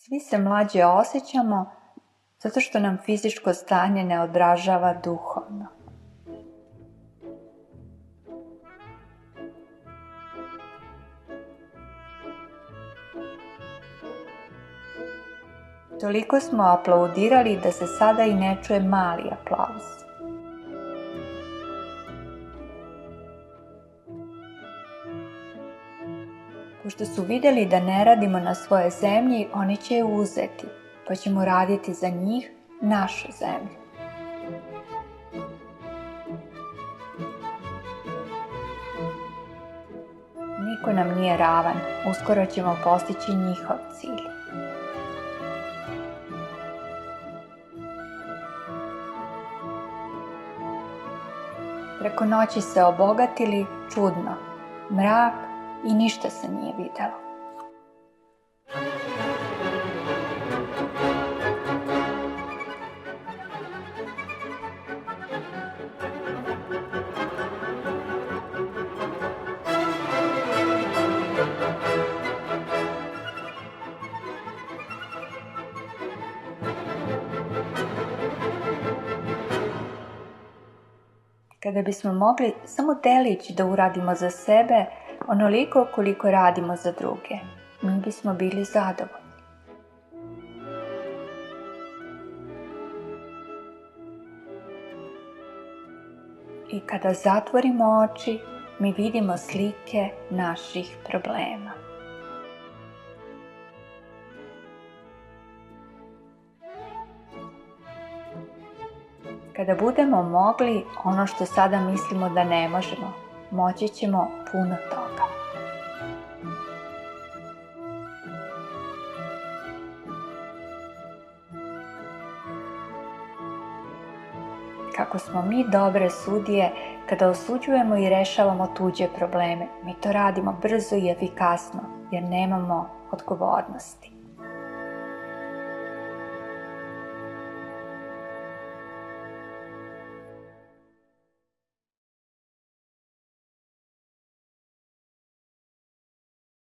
Svi se mlađe osjećamo zato što nam fizičko stanje ne odražava duhovno. Toliko smo aplaudirali da se sada i ne čuje mali aplauz. Pošto su vidjeli da ne radimo na svojoj zemlji, oni će je uzeti, pa ćemo raditi za njih našu zemlju. Niko nam nije ravan, uskoro ćemo postići njihov cilj. Preko noći se obogatili, čudno, mrak i ništa se nije vidjelo. Kada bismo mogli samo delić da uradimo za sebe, onoliko koliko radimo za druge, mi bismo bili zadovoljni. I kada zatvorimo oči, mi vidimo slike naših problema. Kada budemo mogli ono što sada mislimo da ne možemo, moći ćemo puno toga. Kako smo mi dobre sudije kada osuđujemo i rešavamo tuđe probleme. Mi to radimo brzo i efikasno jer nemamo odgovornosti.